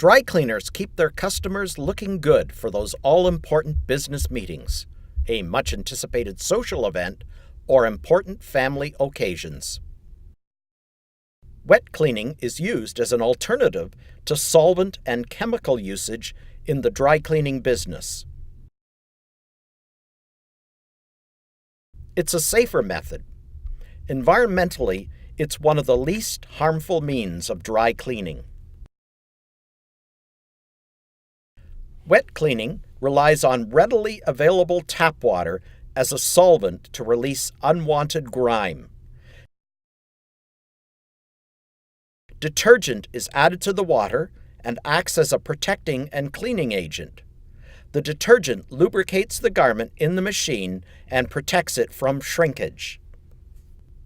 Dry cleaners keep their customers looking good for those all-important business meetings, a much-anticipated social event, or important family occasions. Wet cleaning is used as an alternative to solvent and chemical usage in the dry cleaning business. It's a safer method. Environmentally, it's one of the least harmful means of dry cleaning. Wet cleaning relies on readily available tap water as a solvent to release unwanted grime. Detergent is added to the water and acts as a protecting and cleaning agent. The detergent lubricates the garment in the machine and protects it from shrinkage.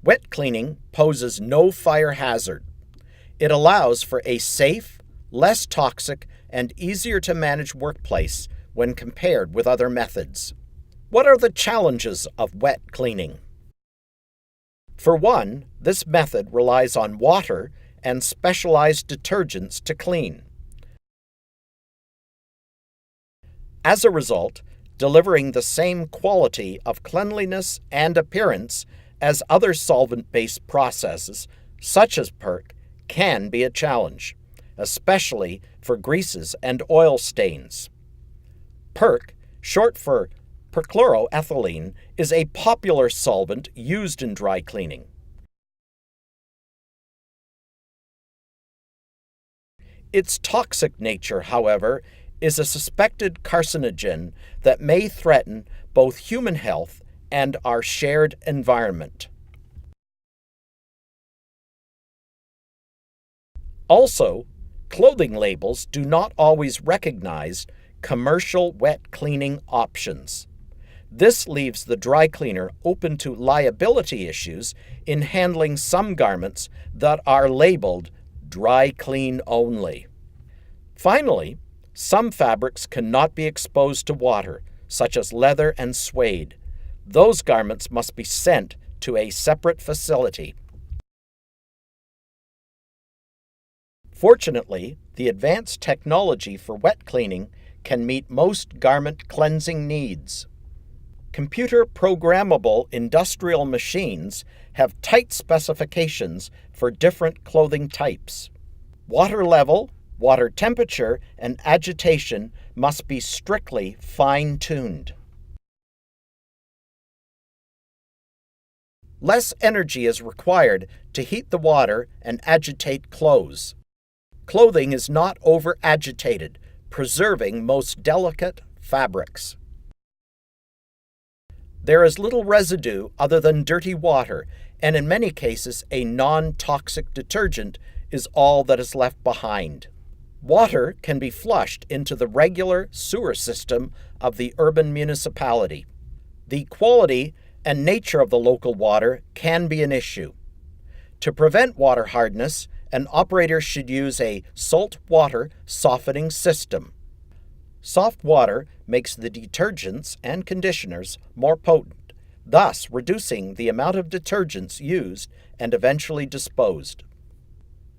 Wet cleaning poses no fire hazard. It allows for a safe, less toxic, and easier to manage workplace when compared with other methods. What are the challenges of wet cleaning? For one, this method relies on water and specialized detergents to clean. As a result, delivering the same quality of cleanliness and appearance as other solvent-based processes, such as PERC, can be a challenge, especially for greases and oil stains. PERC, short for perchloroethylene, is a popular solvent used in dry cleaning. Its toxic nature, however, is a suspected carcinogen that may threaten both human health and our shared environment. Also, clothing labels do not always recognize commercial wet cleaning options. This leaves the dry cleaner open to liability issues in handling some garments that are labeled dry clean only. Finally, some fabrics cannot be exposed to water, such as leather and suede. Those garments must be sent to a separate facility. Fortunately, the advanced technology for wet cleaning can meet most garment cleansing needs. Computer programmable industrial machines have tight specifications for different clothing types. Water level, water temperature, and agitation must be strictly fine-tuned. Less energy is required to heat the water and agitate clothes. Clothing is not over-agitated, preserving most delicate fabrics. There is little residue other than dirty water, and in many cases a non-toxic detergent is all that is left behind. Water can be flushed into the regular sewer system of the urban municipality. The quality and nature of the local water can be an issue. To prevent water hardness, an operator should use a salt water softening system. Soft water makes the detergents and conditioners more potent, thus reducing the amount of detergents used and eventually disposed.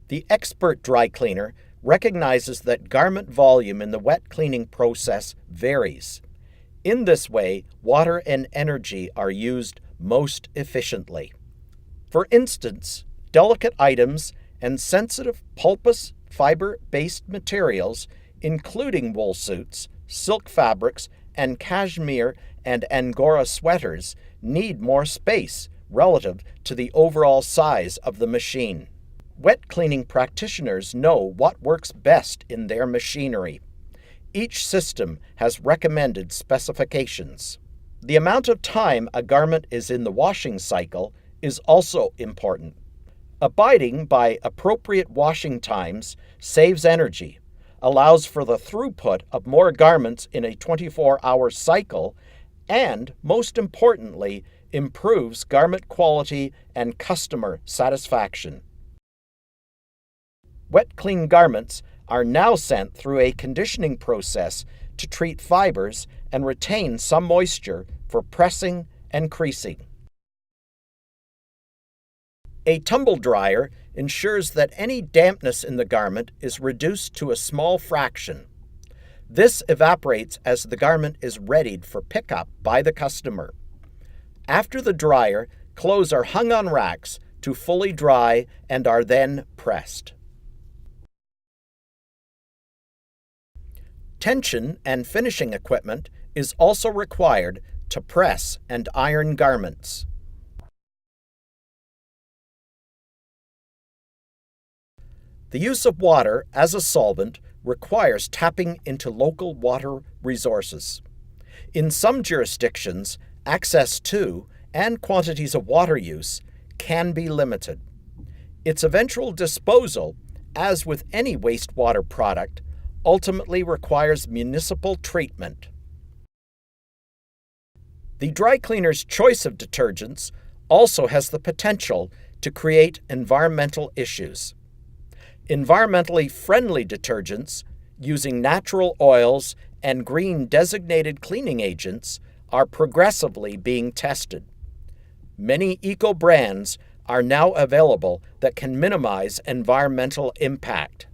The expert dry cleaner recognizes that garment volume in the wet cleaning process varies. In this way, water and energy are used most efficiently. For instance, delicate items and sensitive pulpous fiber-based materials, including wool suits, silk fabrics, and cashmere and angora sweaters, need more space relative to the overall size of the machine. Wet cleaning practitioners know what works best in their machinery. Each system has recommended specifications. The amount of time a garment is in the washing cycle is also important. Abiding by appropriate washing times saves energy, allows for the throughput of more garments in a 24-hour cycle, and, most importantly, improves garment quality and customer satisfaction. Wet clean garments are now sent through a conditioning process to treat fibers and retain some moisture for pressing and creasing. A tumble dryer ensures that any dampness in the garment is reduced to a small fraction. This evaporates as the garment is readied for pickup by the customer. After the dryer, clothes are hung on racks to fully dry and are then pressed. Tension and finishing equipment is also required to press and iron garments. The use of water as a solvent requires tapping into local water resources. In some jurisdictions, access to and quantities of water use can be limited. Its eventual disposal, as with any wastewater product, ultimately requires municipal treatment. The dry cleaner's choice of detergents also has the potential to create environmental issues. Environmentally friendly detergents, using natural oils and green designated cleaning agents, are progressively being tested. Many eco-brands are now available that can minimize environmental impact.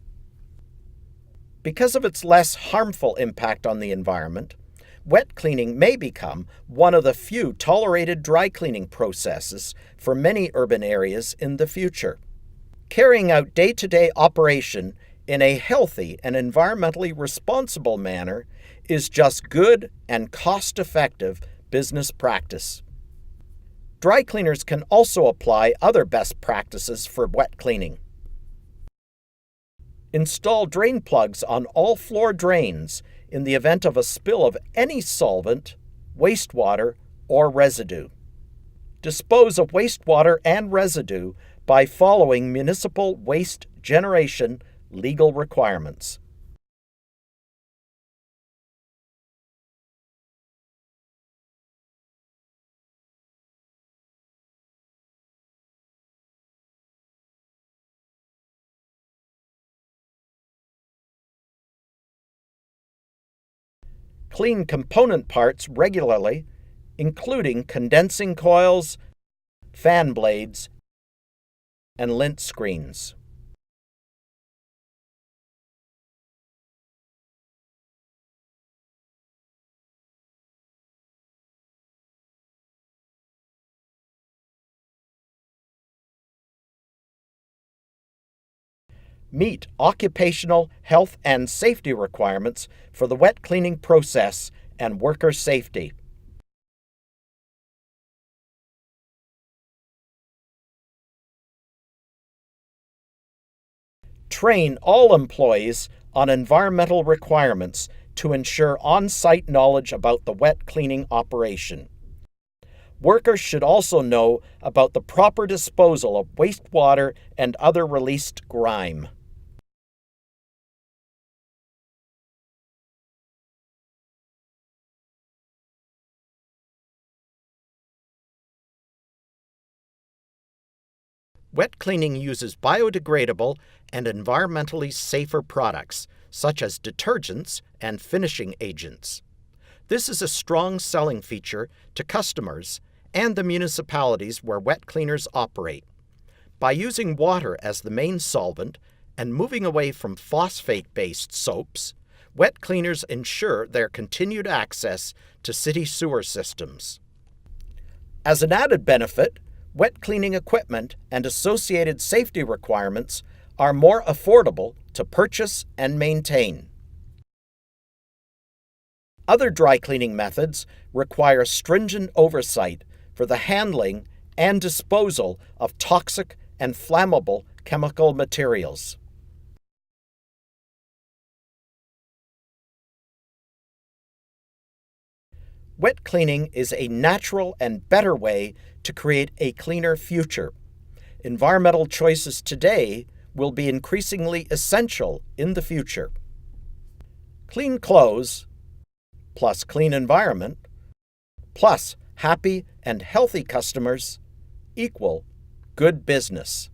Because of its less harmful impact on the environment, wet cleaning may become one of the few tolerated dry cleaning processes for many urban areas in the future. Carrying out day-to-day operation in a healthy and environmentally responsible manner is just good and cost-effective business practice. Dry cleaners can also apply other best practices for wet cleaning. Install drain plugs on all floor drains in the event of a spill of any solvent, wastewater, or residue. Dispose of wastewater and residue by following municipal waste generation legal requirements. Clean component parts regularly, including condensing coils, fan blades, and lint screens. Meet occupational health and safety requirements for the wet cleaning process and worker safety. Train all employees on environmental requirements to ensure on-site knowledge about the wet cleaning operation. Workers should also know about the proper disposal of wastewater and other released grime. Wet cleaning uses biodegradable and environmentally safer products, such as detergents and finishing agents. This is a strong selling feature to customers and the municipalities where wet cleaners operate. By using water as the main solvent and moving away from phosphate-based soaps, wet cleaners ensure their continued access to city sewer systems. As an added benefit, wet cleaning equipment and associated safety requirements are more affordable to purchase and maintain. Other dry cleaning methods require stringent oversight for the handling and disposal of toxic and flammable chemical materials. Wet cleaning is a natural and better way to create a cleaner future. Environmental choices today will be increasingly essential in the future. Clean clothes plus clean environment plus happy and healthy customers equal good business.